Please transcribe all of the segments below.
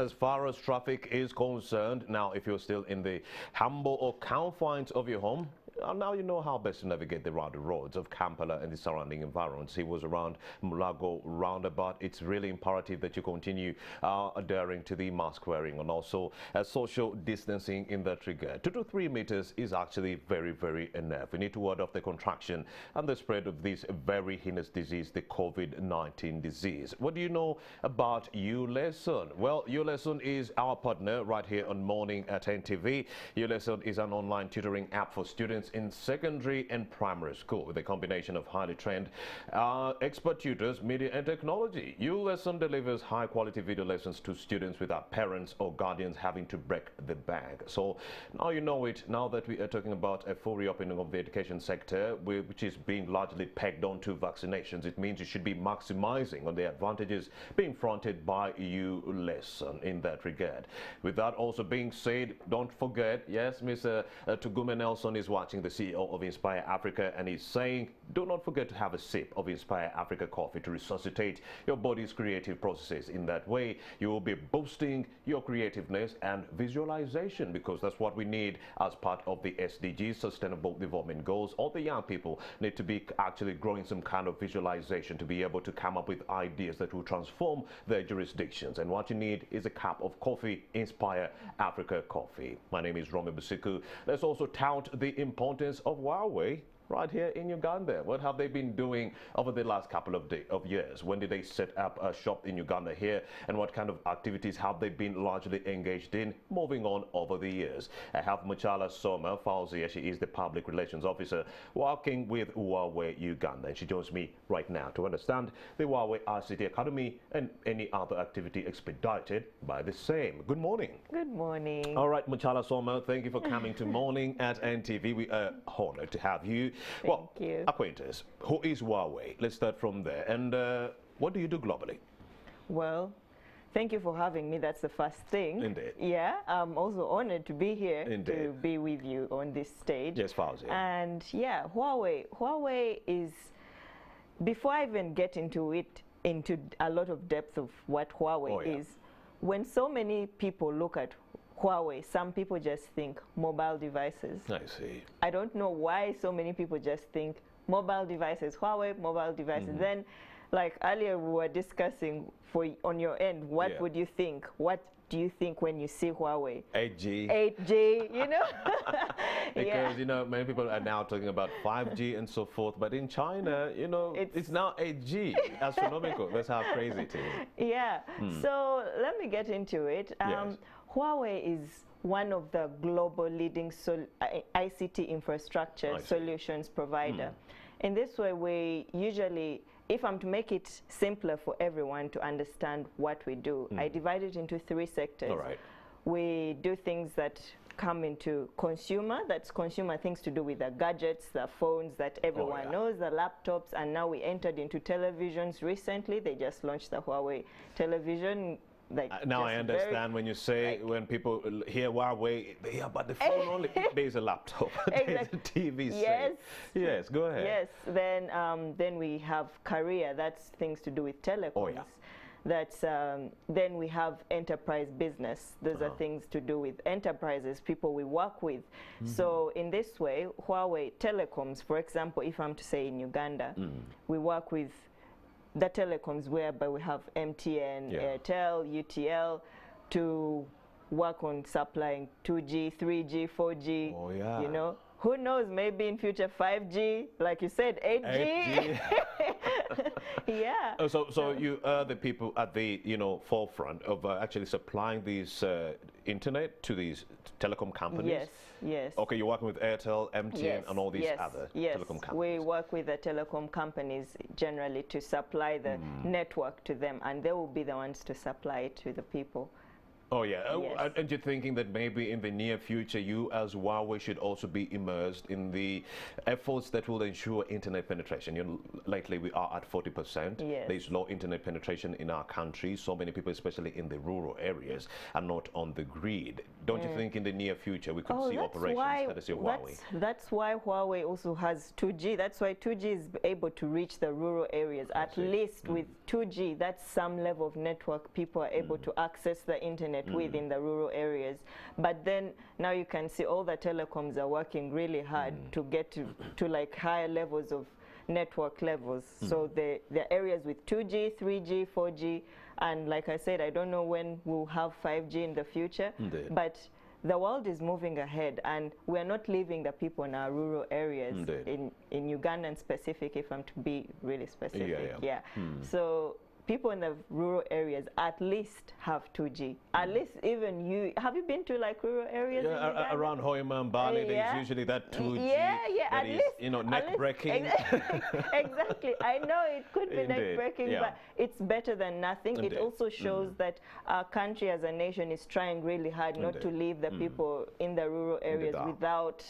as far as traffic is concerned. Now, if you're still in the humble or confines of your home, now you know how best to navigate around the roads of Kampala and the surrounding environs. He was around Mulago roundabout. It's really imperative that you continue adhering to the mask wearing and also social distancing in that regard. 2 to 3 meters is actually very, very enough. We need to ward off the contraction and the spread of this very heinous disease, the COVID-19 disease. What do you know about ULesson? Well, ULesson is our partner right here on Morning at NTV. ULesson is an online tutoring app for students in secondary and primary school with a combination of highly trained expert tutors, media and technology. ULesson delivers high quality video lessons to students without parents or guardians having to break the bank. So now you know it, now that we are talking about a full reopening of the education sector, which is being largely pegged onto vaccinations. It means you should be maximizing on the advantages being fronted by ULesson in that regard. With that also being said, don't forget, yes, Mr. Tugume Nelson is watching, the CEO of Inspire Africa, and he's saying, do not forget to have a sip of Inspire Africa coffee to resuscitate your body's creative processes. In that way, you will be boosting your creativeness and visualization, because that's what we need as part of the SDGs, Sustainable Development Goals. All the young people need to be actually growing some kind of visualization to be able to come up with ideas that will transform their jurisdictions. And what you need is a cup of coffee, Inspire Africa coffee. My name is Romy Busiku. Let's also tout the importance of Huawei right here in Uganda. What have they been doing over the last couple of years? When did they set up a shop in Uganda here, and what kind of activities have they been largely engaged in moving on over the years? I have Muchala Soma Fauzia. She is the Public Relations Officer working with Huawei Uganda, and she joins me right now to understand the Huawei ICT Academy and any other activity expedited by the same. Good morning. Good morning. All right, Muchala Soma, thank you for coming to Morning at NTV. We are honored to have you. Thank you. Acquaintance, who is Huawei? Let's start from there. And what do you do globally? Well, thank you for having me. That's the first thing. Indeed. Yeah, I'm also honored to be here. Indeed. To be with you on this stage. Yes, Fauzi. And yeah, Huawei is, before I even get into it, into a lot of depth of what Huawei is, when so many people look at Huawei, some people just think mobile devices. I see. I don't know why so many people just think mobile devices, Huawei mobile devices. Then, like earlier we were discussing, on your end, what would you think? What do you think when you see Huawei? 8G. 8G, you know? Because, you know, many people are now talking about 5G and so forth, but in China, you know, it's now 8G. Astronomical. That's how crazy it is. Yeah. So let me get into it. Yes. Huawei is one of the global leading ICT infrastructure solutions provider. In this way, we usually, if I'm to make it simpler for everyone to understand what we do, I divide it into 3 sectors. All right. We do things that come into consumer, that's consumer things to do with the gadgets, the phones that everyone knows, the laptops, and now we entered into televisions recently. They just launched the Huawei television. Like now I understand when you say, like, when people hear Huawei, they hear about the phone only. There's a laptop, there's a TV set. Yes, go ahead. Yes, then we have career, that's things to do with telecoms. That's then we have enterprise business. Those are things to do with enterprises, people we work with. So in this way, Huawei telecoms, for example, if I'm to say in Uganda, we work with the telecoms whereby we have MTN, Airtel, UTL to work on supplying 2G, 3G, 4G, you know. Who knows, maybe in future 5G, like you said, 8G. Yeah. So you are the people at the, you know, forefront of actually supplying these internet to these telecom companies? Yes, yes. Okay, you're working with Airtel, MTN, and all these other telecom companies? We work with the telecom companies generally to supply the network to them, and they will be the ones to supply it to the people. Oh yeah, Yes. and you're thinking that maybe in the near future you as Huawei should also be immersed in the efforts that will ensure internet penetration. You know, lately we are at 40%. Yes. There's low internet penetration in our country. So many people, especially in the rural areas, are not on the grid. Don't you think in the near future we could see operations that is your Huawei? That's why Huawei also has 2G. That's why 2G is able to reach the rural areas. At least with 2G, that's some level of network people are able to access the internet within the rural areas. But then now you can see all the telecoms are working really hard to get to like higher levels of network levels. So the areas with 2G, 3G, 4G, and like I said, I don't know when we'll have 5G in the future, but the world is moving ahead, and we're not leaving the people in our rural areas. In Uganda in specific, if I'm to be really specific. So people in the rural areas at least have 2G. At least even you, have you been to like rural areas? Yeah, around Hoima and Bali, there's usually that 2G. That is, you know, neck breaking. Exactly. I know it could be neck breaking, but it's better than nothing. It also shows that our country as a nation is trying really hard not to leave the people in the rural areas without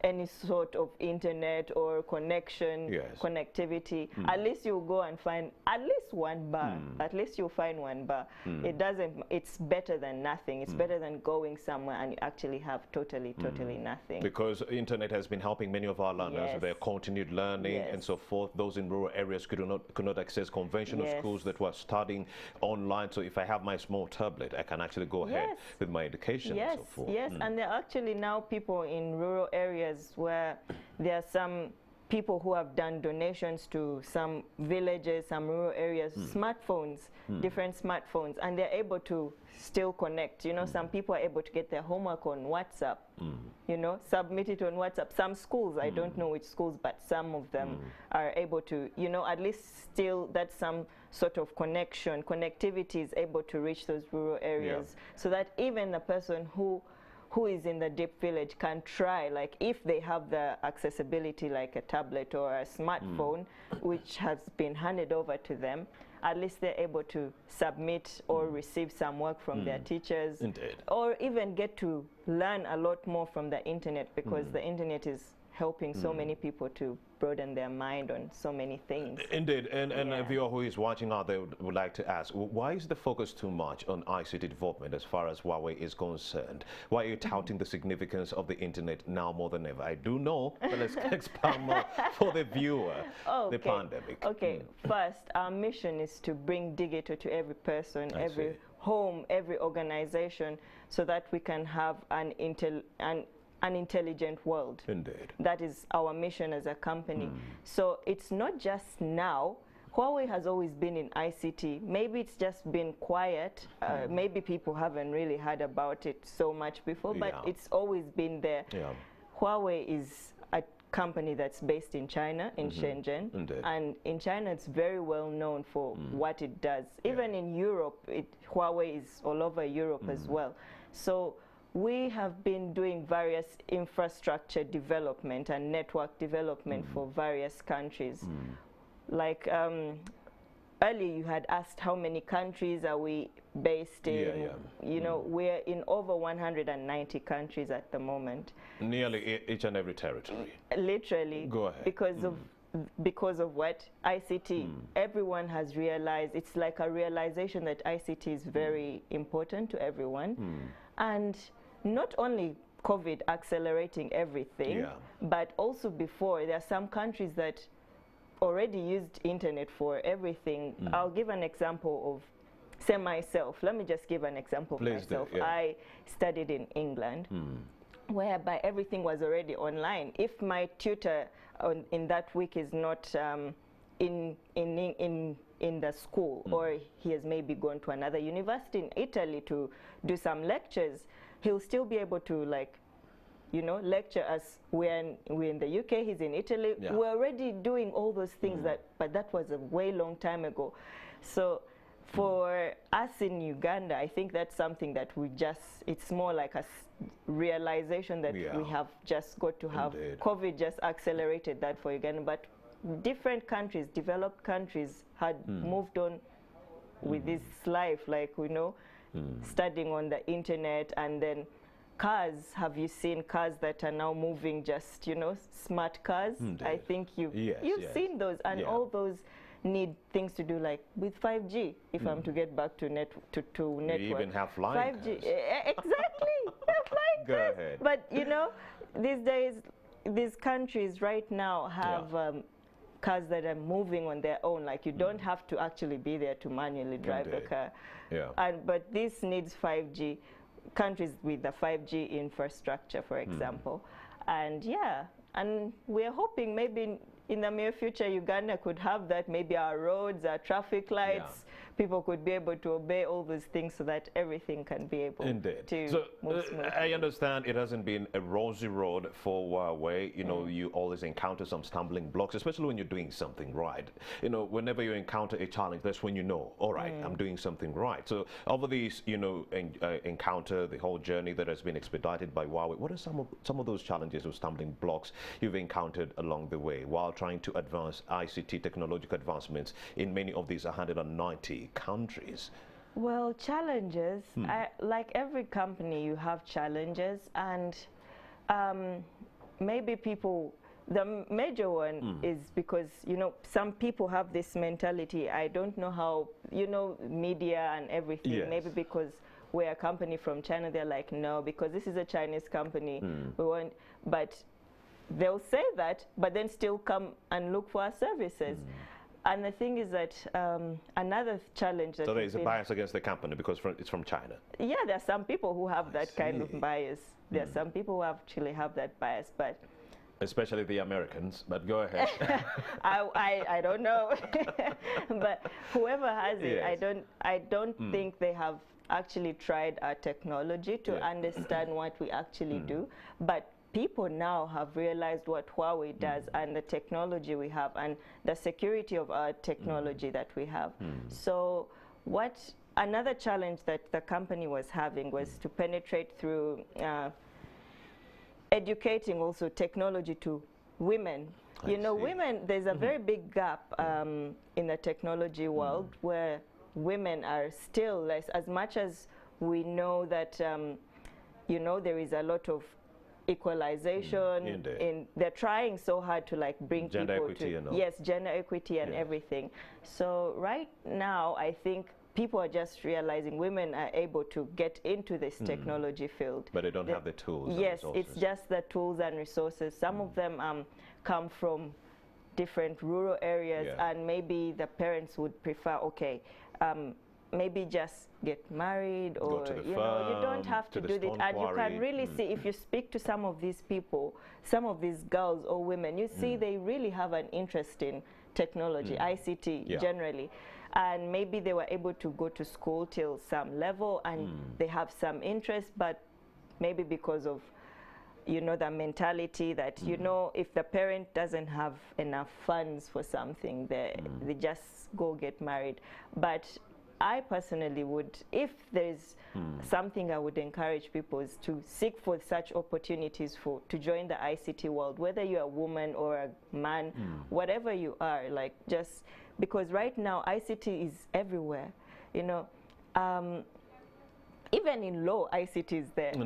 any sort of internet or connection, connectivity. At least you'll go and find at least one bar. At least you'll find one bar. It doesn't, it's better than nothing. It's better than going somewhere and you actually have totally nothing. Because internet has been helping many of our learners with their continued learning and so forth. Those in rural areas could not access conventional schools that were studying online. So if I have my small tablet, I can actually go ahead with my education and so forth. And there are actually now people in rural areas where there are some people who have done donations to some villages, some rural areas, smartphones, different smartphones, and they're able to still connect. You know, some people are able to get their homework on WhatsApp, you know, submit it on WhatsApp. Some schools, I don't know which schools, but some of them are able to, you know, at least still that's some sort of connectivity is able to reach those rural areas so that even the person who is in the deep village can try, like if they have the accessibility like a tablet or a smartphone which has been handed over to them, at least they're able to submit or receive some work from their teachers, or even get to learn a lot more from the internet, because the internet is helping so many people to broaden their mind on so many things. Indeed, and a viewer who is watching out there would like to ask, why is the focus too much on ICT development as far as Huawei is concerned? Why are you touting the significance of the internet now more than ever? I do know, but let's expand more for the viewer, the pandemic. Okay, first, our mission is to bring digital to every person, every home, every organization, so that we can have an intelligent world. Indeed. That is our mission as a company. So it's not just now. Huawei has always been in ICT. Maybe it's just been quiet. Maybe people haven't really heard about it so much before, but it's always been there. Huawei is a company that's based in China, in Shenzhen. And in China, it's very well known for what it does. Even in Europe, Huawei is all over Europe as well. So we have been doing various infrastructure development and network development for various countries. Like earlier you had asked how many countries are we based in. You know, we're in over 190 countries at the moment. Nearly each and every territory. Literally. Go ahead. Because of what? ICT. Everyone has realized, it's like a realization that ICT is very important to everyone. And not only COVID accelerating everything, but also before, there are some countries that already used internet for everything. I'll give an example of, say myself, let me just give an example of myself. I studied in England, whereby everything was already online. If my tutor in that week is not in the school, or he has maybe gone to another university in Italy to do some lectures, he'll still be able to, like, you know, lecture us. We're in the UK, he's in Italy. We're already doing all those things, but that was a way long time ago. So for us in Uganda, I think that's something that it's more like a realization that we have just got to have. COVID just accelerated that for Uganda, but different countries, developed countries, had moved on with this life, like, you know, studying on the internet, and then cars. Have you seen cars that are now moving, just, you know, smart cars? I think you've seen those, and all those need things to do, like with 5G. If I'm to get back to network, you even have flying 5G, cars. exactly. Flying Go cars. ahead. But you know, these days, these countries right now have cars that are moving on their own. Like, you don't have to actually be there to manually drive the car. But this needs 5G. Countries with the 5G infrastructure, for example. And and we're hoping maybe in the near future Uganda could have that. Maybe our roads, our traffic lights, people could be able to obey all those things, so that everything can be able to move smoothly. I understand it hasn't been a rosy road for Huawei. You know, you always encounter some stumbling blocks, especially when you're doing something right. You know, whenever you encounter a challenge, that's when you know, all right, I'm doing something right. So over these, you know, encounter, the whole journey that has been expedited by Huawei, what are some of those challenges or stumbling blocks you've encountered along the way while trying to advance ICT technological advancements in many of these 190 countries? Well, challenges, like every company, you have challenges, and maybe people, the major one is because, you know, some people have this mentality. I don't know how, you know, media and everything, maybe because we're a company from China, they're like, no, because this is a Chinese company, we want, but they'll say that, but then still come and look for our services. And the thing is that another challenge that... So there is a bias against the company because it's from China? Yeah, there are some people who have that kind of bias. There are some people who actually have that bias, but... Especially the Americans, but go ahead. I don't know. But whoever has it, I don't think they have actually tried our technology to understand what we actually do. But people now have realized what Huawei does and the technology we have and the security of our technology that we have. So another challenge that the company was having was to penetrate through educating also technology to women. You know, women, there's a very big gap in the technology world where women are still less, as much as we know that, you know, there is a lot of equalization they're trying so hard to like bring gender people equity to and all. gender equity and everything. So right now I think people are just realizing women are able to get into this technology field, but they don't have the tools. Yes, it's just the tools and resources. Some of them come from different rural areas, and maybe the parents would prefer, okay, maybe just get married, or you know, you don't have to do this. And you can really see, if you speak to some of these people, some of these girls or women, you see they really have an interest in technology, ICT generally. And maybe they were able to go to school till some level and they have some interest, but maybe because of, you know, the mentality that, you know, if the parent doesn't have enough funds for something, they just go get married. But I personally would, if there's something I would encourage people, is to seek for such opportunities to join the ICT world, whether you're a woman or a man, whatever you are, like, just because right now ICT is everywhere, you know. Even in law, ICT is there. You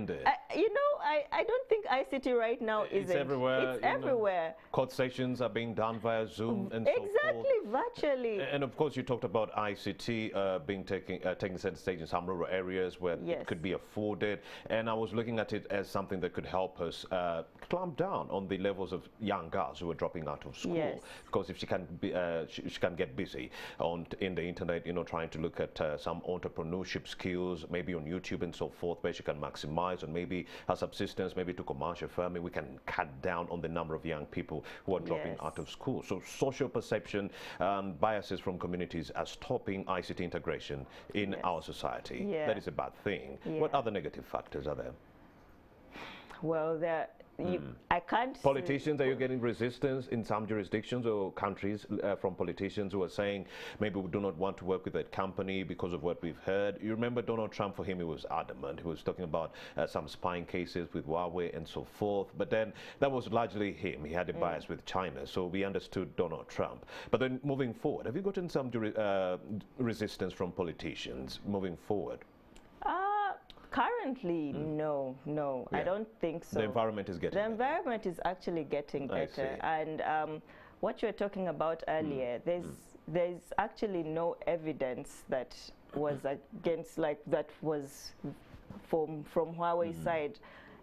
know, I don't think ICT right now is everywhere. It's everywhere. Court sessions are being done via Zoom and so forth. Exactly, virtually. And of course, you talked about ICT being taking center stage in some rural areas where it could be afforded. And I was looking at it as something that could help us clamp down on the levels of young girls who are dropping out of school. Because if she can be, she can get busy in the internet, you know, trying to look at some entrepreneurship skills, maybe on YouTube and so forth, where she can maximize on maybe her subsistence, maybe to commercial farming. We can cut down on the number of young people who are dropping out of school. So social perception and biases from communities are stopping ICT integration in our society. That is a bad thing. What other negative factors are there? Well, I can't. Politicians, are you getting resistance in some jurisdictions or countries from politicians who are saying maybe we do not want to work with that company because of what we've heard? You remember Donald Trump, for him, he was adamant. He was talking about some spying cases with Huawei and so forth. But then that was largely him. He had a bias with China. So we understood Donald Trump. But then moving forward, have you gotten some resistance from politicians moving forward? Currently, no. I don't think so. The environment is getting The environment is actually getting better. And what you were talking about earlier, there's actually no evidence that was against, like, that was from Huawei's side.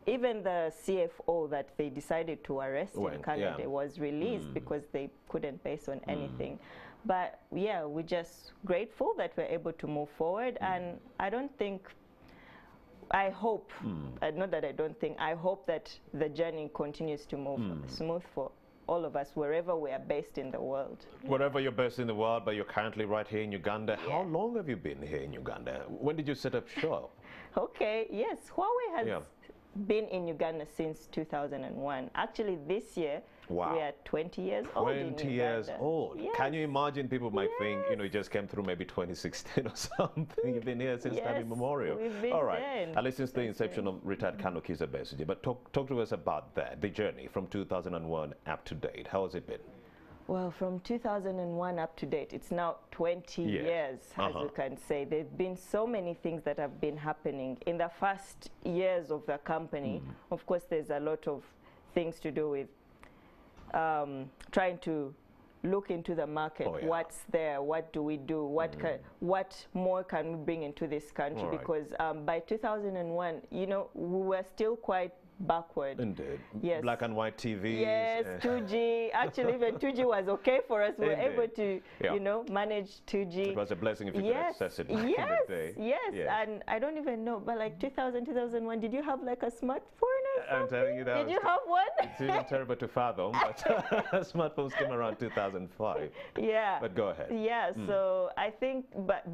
Even the CFO that they decided to arrest in Canada was released because they couldn't base on anything. But yeah, we're just grateful that we're able to move forward, and I hope, not that I don't think, I hope that the journey continues to move smooth for all of us, wherever we are based in the world. Wherever you're based in the world, but you're currently right here in Uganda. Yeah. How long have you been here in Uganda? When did you set up shop? Okay, yes, Huawei has been in Uganda since 2001. Actually, this year, we are 20 years old. 20 years old. Yes. Can you imagine? People might think, you know, you just came through maybe 2016 or something. You've been here since time immemorial. We've been all right. At least since the inception of retired Kano Kizza Besigye. But talk to us about that, the journey from 2001 up to date. How has it been? Well, from 2001 up to date, it's now 20 years, as you can say. There have been so many things that have been happening. In the first years of the company, of course, there's a lot of things to do with trying to look into the market. What's there? What do we do? What more can we bring into this country? Because by 2001, you know, we were still quite backward. Indeed. Yes. Black and white TVs. Yes, 2G. Actually, even 2G was okay for us. We were able to, you know, manage 2G. It was a blessing if you could access it back in the day. Yes. And I don't even know, but like 2000, 2001, did you have like a smartphone or something? I'm telling you that. Did you have one? It's even terrible to fathom, but smartphones came around 2005. Yeah. But go ahead. Yeah, so I think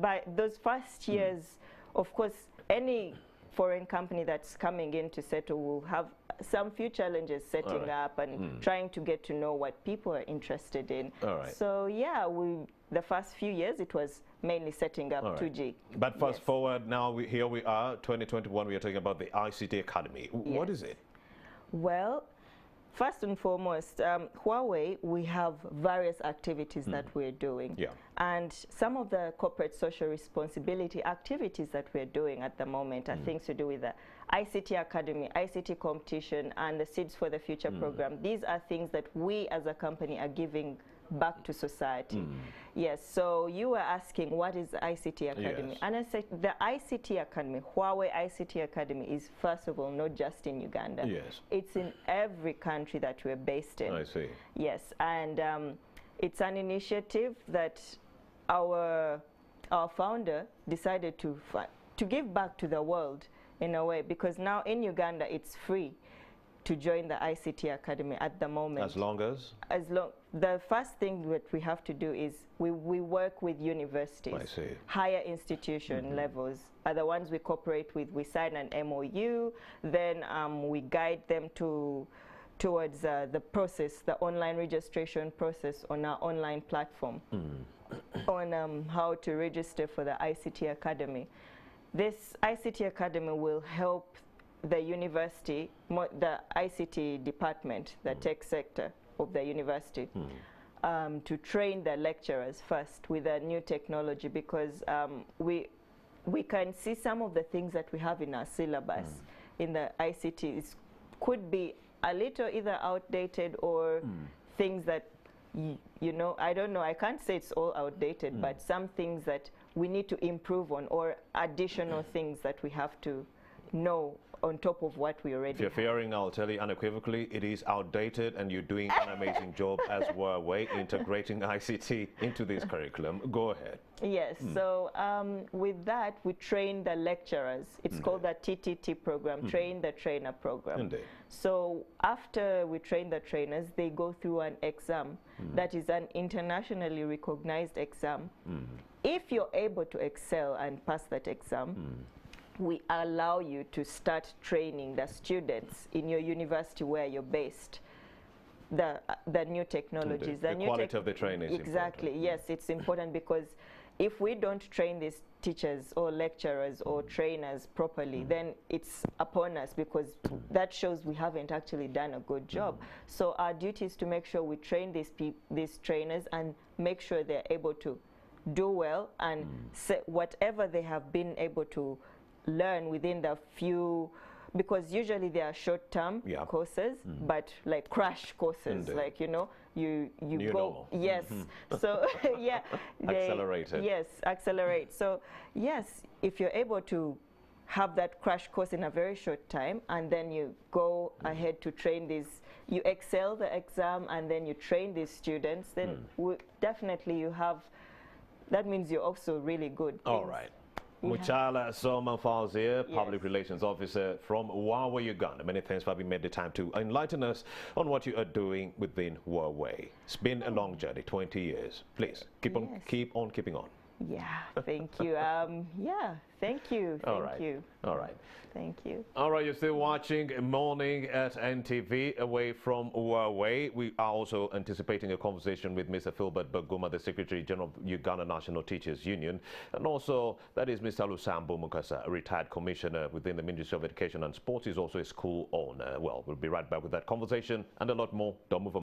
by those first years, of course, any foreign company that's coming in to settle will have some few challenges setting up and trying to get to know what people are interested in. So yeah, the first few years it was mainly setting up 2G. But fast forward now, here we are, 2021, we are talking about the ICT Academy. What is it? Well, first and foremost, Huawei, we have various activities that we're doing. And some of the corporate social responsibility activities that we're doing at the moment are things to do with the ICT Academy, ICT competition, and the Seeds for the Future program. These are things that we as a company are giving back to society. Yes, so you were asking, what is the ICT Academy? And I said the ICT Academy, Huawei ICT Academy, is first of all not just in Uganda. It's in every country that we're based in. I see. Yes, and it's an initiative that our founder decided to give back to the world in a way, because now in Uganda it's free to join the ICT Academy at the moment. As long as? The first thing that we have to do is we work with universities, higher institution levels are the ones we cooperate with. We sign an MOU, then we guide them towards the process, the online registration process on our online platform on how to register for the ICT Academy. This ICT Academy will help the university, the ICT department, the tech sector of the university, to train the lecturers first with a new technology, because we can see some of the things that we have in our syllabus in the ICT could be a little either outdated or things that, you know, I don't know, I can't say it's all outdated, but some things that we need to improve on, or additional things that we have to know on top of what we already have. If you're fearing, I'll tell you unequivocally, it is outdated, and you're doing an amazing job as Huawei integrating ICT into this curriculum. Go ahead. Yes, so with that, we train the lecturers. It's called the TTT program, Train the Trainer program. Indeed. So after we train the trainers, they go through an exam that is an internationally recognized exam. If you're able to excel and pass that exam, we allow you to start training the students in your university where you're based, the new technologies. The quality of the training is exactly, yes, it's important, because if we don't train these teachers or lecturers or trainers properly, then it's upon us, because that shows we haven't actually done a good job. So our duty is to make sure we train these trainers and make sure they're able to do well and whatever they have been able to learn within the few, because usually they are short-term courses, but like crash courses, like, you know, you New go, normal. yes. So yeah, Accelerated. Yes, accelerate. So yes, if you're able to have that crash course in a very short time, and then you go ahead to train these, you excel the exam, and then you train these students, then definitely you have, that means you're also really good. All right. Muchala Soma Fawzia, Public Yes. Relations Officer from Huawei, Uganda. Many thanks for having made the time to enlighten us on what you are doing within Huawei. It's been a long journey, 20 years. Please keep on keeping on. Yeah, thank you. Yeah, thank you. Thank you. All right. Thank you. All right, you're still watching Morning at NTV away from Huawei. We are also anticipating a conversation with Mr. Philbert Baguma, the Secretary General of Uganda National Teachers Union, and also that is Mr. Lusambu Mukasa, a retired commissioner within the Ministry of Education and Sports. He's also a school owner. Well, we'll be right back with that conversation and a lot more. Don't move on.